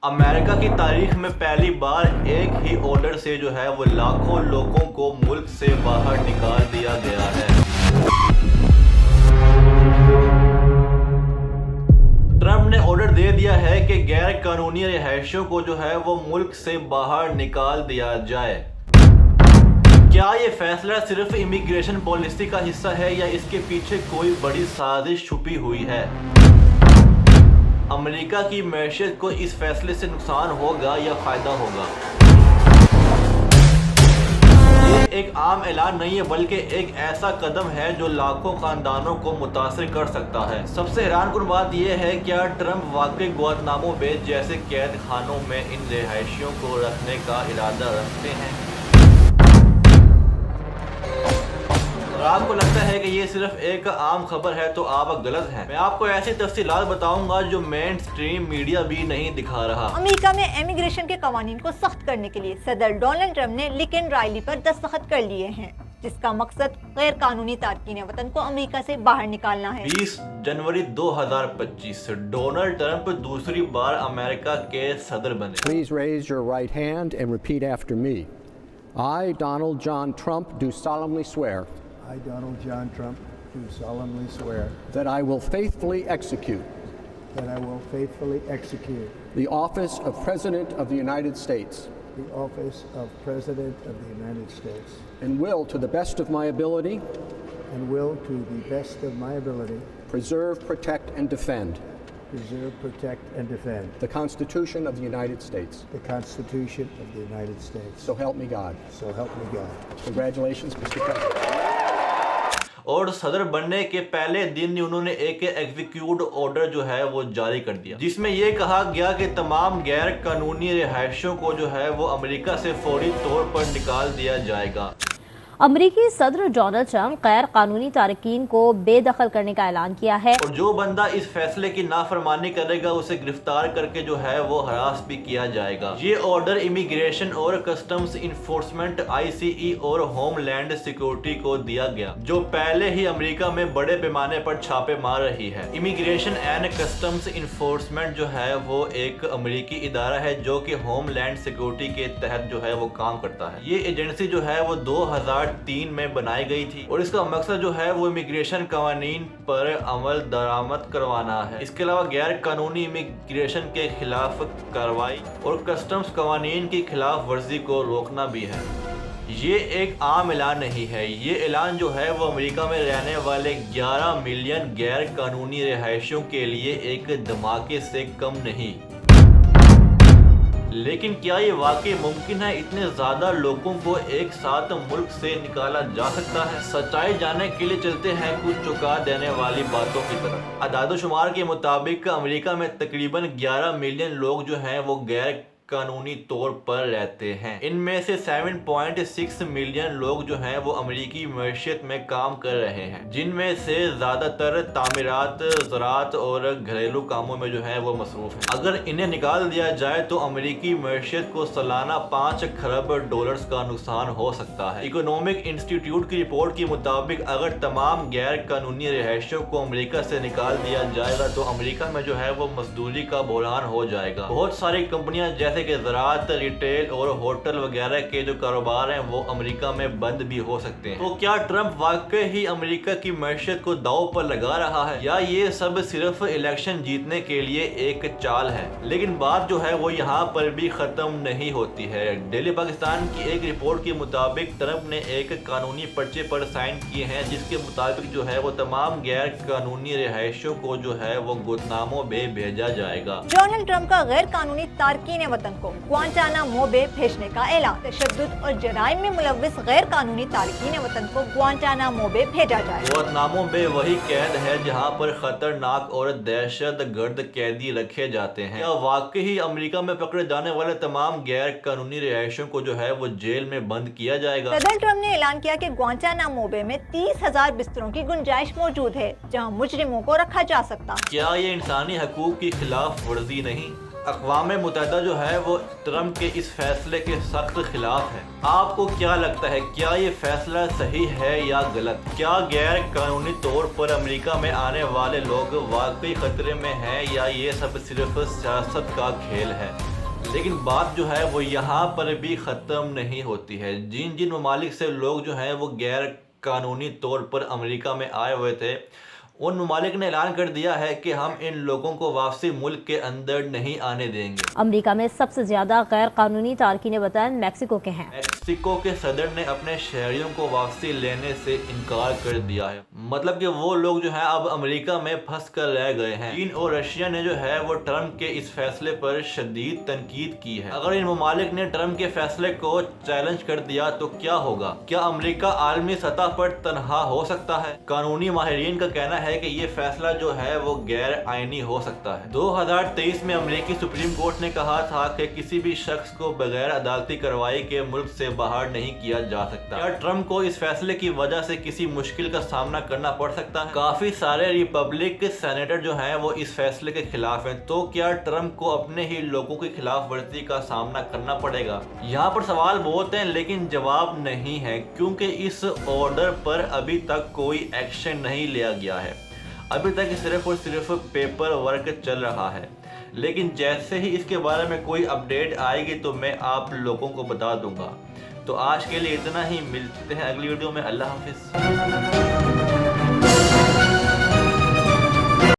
America की तारीख में पहली बार एक ही ऑर्डर से जो है वो लाखों लोगों को मुल्क से बाहर निकाल दिया गया है। ट्रंप ने ऑर्डर दे दिया है कि गैर कानूनी रिहायशियों को जो है वो मुल्क से बाहर निकाल दिया जाए। क्या ये फैसला सिर्फ इमिग्रेशन पॉलिसी का हिस्सा है या इसके पीछे कोई बड़ी साजिश छुपी हुई है? अमेरिका की मैशियत को इस फैसले से नुकसान होगा या फायदा होगा? ये एक आम ऐलान नहीं है बल्कि एक ऐसा कदम है जो लाखों खानदानों को मुतासिर कर सकता है। सबसे हैरानकुन बात यह है, क्या ट्रंप वाकई गुआंतानामो बे जैसे कैद खानों में इन रिहायशियों को रखने का इरादा रखते हैं? आपको लगता है कि ये सिर्फ एक आम खबर है तो आप गलत हैं। मैं आपको ऐसी तफसीलात बताऊंगा जो मेन स्ट्रीम मीडिया भी नहीं दिखा रहा। अमेरिका में इमिग्रेशन के कवानीन को सख्त करने के लिए सदर डोनाल्ड ट्रंप ने लिंकन रायली पर दस्तखत कर लिए हैं, जिसका मकसद गैर कानूनी तारकीन वतन को अमेरिका से बाहर निकालना है। 20 जनवरी 2025 डोनाल्ड ट्रंप दूसरी बार अमेरिका के सदर बने। Please raise your right hand and repeat after me. I, Donald John Trump, do solemnly swear I, Donald John Trump, do solemnly swear that I will faithfully execute the office of President of the United States the office of President of the United States and will, to the best of my ability, preserve, protect, and defend the Constitution of the United States. the Constitution of the United States. So help me God. So help me God. Congratulations, Mr. President. और सदर बनने के पहले दिन ही उन्होंने एक execute order जो है वो जारी कर दिया, जिसमें ये कहा गया कि तमाम गैर कानूनी रिहायशियों को जो है वो अमेरिका से फौरी तौर पर निकाल दिया जाएगा। अमरीकी सदर डोनाल्ड ट्रंप गैर कानूनी तारकीन को बेदखल करने का ऐलान किया है और जो बंदा इस फैसले की नाफरमानी करेगा उसे गिरफ्तार करके जो है वो हरास भी किया जाएगा। ये ऑर्डर इमिग्रेशन और कस्टम्स इन्फोर्समेंट ICE और होमलैंड सिक्योरिटी को दिया गया, जो पहले ही अमेरिका में बड़े पैमाने पर छापे मार रही है। इमिग्रेशन एंड कस्टम्स इन्फोर्समेंट जो है वो एक अमेरिकी इदारा है जो कि होमलैंड सिक्योरिटी के तहत जो है वो काम करता है। ये एजेंसी जो है वो 2003 में बनाई गई थी और इसका मकसद जो है वो इमिग्रेशन कवानीन पर अमल दरामद करवाना है। इसके अलावा गैर कानूनी इमिग्रेशन के खिलाफ कार्रवाई और कस्टम्स कवानीन की खिलाफ वर्जी को रोकना भी है। ये एक आम ऐलान नहीं है, ये ऐलान जो है वो अमेरिका में रहने वाले 11 मिलियन गैर कानूनी रिहायशियों के लिए एक धमाके से कम नहीं। लेकिन क्या ये वाकई मुमकिन है? इतने ज्यादा लोगों को एक साथ मुल्क से निकाला जा सकता है? सच्चाई जानने के लिए चलते हैं कुछ चौंका देने वाली बातों की तरफ। अदाद-ओ-शुमार के मुताबिक अमेरिका में तकरीबन 11 मिलियन लोग जो हैं वो गैर कानूनी तौर पर रहते हैं। इनमें से 7.6 मिलियन लोग जो हैं वो अमेरिकी मैशियत में काम कर रहे हैं, जिनमें से ज्यादातर तामीरात, ज़राअत और घरेलू कामों में जो है वो मसरूफ है। अगर इन्हें निकाल दिया जाए तो अमेरिकी मैशियत को सालाना 5 खरब डॉलर्स का नुकसान हो सकता है। इकोनॉमिक इंस्टीट्यूट की रिपोर्ट के मुताबिक अगर तमाम गैर कानूनी रिहायशियों को अमेरिका से निकाल दिया जाएगा तो अमेरिका में जो है वो मजदूरी का बहरान हो जाएगा। बहुत सारी कंपनियां जैसे कि ज़राअत, रिटेल और होटल वगैरह के जो कारोबार हैं वो अमेरिका में बंद भी हो सकते हैं। तो क्या ट्रंप वाकई ही अमेरिका की मैशियत को दांव पर लगा रहा है या ये सब सिर्फ इलेक्शन जीतने के लिए एक चाल है? लेकिन बात जो है वो यहाँ पर भी खत्म नहीं होती है। डेली पाकिस्तान की एक रिपोर्ट के मुताबिक ट्रंप ने एक कानूनी पर्चे पर साइन किए हैं, जिसके मुताबिक जो है वो तमाम गैर कानूनी रिहायशियों को जो है वो गुआंतानामो बे भेजा जाएगा। डोनाल्ड ट्रंप का गैर कानूनी तारकीन वतन को गुआंटानामो बे भेजने का ऐलान। तशद्दुद और जराइम में मुलव्विस गैर कानूनी तारकीन वतन को गुआंटानामो बे भेजा जाए। गुआंतानामो बे वही कैद है जहां पर खतरनाक और दहशत गर्द कैदी रखे जाते हैं। क्या वाकई ही अमेरिका में पकड़े जाने वाले तमाम गैर कानूनी रिहायशियों को जो है वो जेल में बंद किया जाएगा? सदर ट्रंप ने ऐलान किया कि गुआंटानामो बे में 30,000 बिस्तरों की गुंजाइश मौजूद है जहां मुजरिमों को रखा जा सकता। क्या ये इंसानी हकूक की खिलाफ वर्जी नहीं? अक़वाम मुत्तहिदा जो है वो ट्रंप के इस फैसले के सख्त खिलाफ है। आपको क्या लगता है, क्या ये फैसला सही है या गलत? क्या गैर कानूनी तौर पर अमेरिका में आने वाले लोग वाकई खतरे में हैं या ये सब सिर्फ सियासत का खेल है? لیکن بات جو ہے وہ یہاں پر بھی ختم نہیں ہوتی ہے. جن جن ممالک سے لوگ جو ہیں وہ غیر قانونی طور پر امریکہ میں آئے ہوئے تھے, ان ممالک نے اعلان کر دیا ہے کہ ہم ان لوگوں کو واپسی ملک کے اندر نہیں آنے دیں گے. امریکہ میں سب سے زیادہ غیر قانونی تارکین وطن میکسیکو کے ہیں. میکسیکو کے صدر نے اپنے شہریوں کو واپسی لینے سے انکار کر دیا ہے. مطلب کہ وہ لوگ جو ہیں اب امریکہ میں پھنس کر رہ گئے ہیں. چین اور رشیا نے جو ہے وہ ٹرمپ کے اس فیصلے پر شدید تنقید کی ہے. اگر ان ممالک نے ٹرمپ کے فیصلے کو چیلنج کر دیا تو کیا ہوگا؟ کیا امریکہ عالمی سطح پر تنہا ہو سکتا ہے؟ قانونی ماہرین کا کہنا ہے کہ یہ فیصلہ جو ہے وہ غیر آئینی ہو سکتا ہے. 2023 میں امریکی سپریم کورٹ نے کہا تھا کہ کسی بھی شخص کو بغیر عدالتی کارروائی کے ملک سے باہر نہیں کیا جا سکتا. کیا ٹرمپ کو اس فیصلے کی وجہ سے کسی مشکل کا سامنا کرنا پڑ سکتا ہے؟ کافی سارے ریپبلک سینیٹر جو ہیں وہ اس فیصلے کے خلاف ہیں. تو کیا ٹرمپ کو اپنے ہی لوگوں کی خلاف ورزی کا سامنا کرنا پڑے گا؟ یہاں پر سوال بہت ہیں لیکن جواب نہیں ہے, کیونکہ اس آرڈر پر ابھی تک کوئی ایکشن نہیں لیا گیا ہے. ابھی تک صرف اور صرف پیپر ورک چل رہا ہے. لیکن جیسے ہی اس کے بارے میں کوئی اپڈیٹ آئے گی تو میں آپ لوگوں کو بتا دوں گا. تو آج کے لیے اتنا ہی, ملتے ہیں اگلی ویڈیو میں. اللہ حافظ.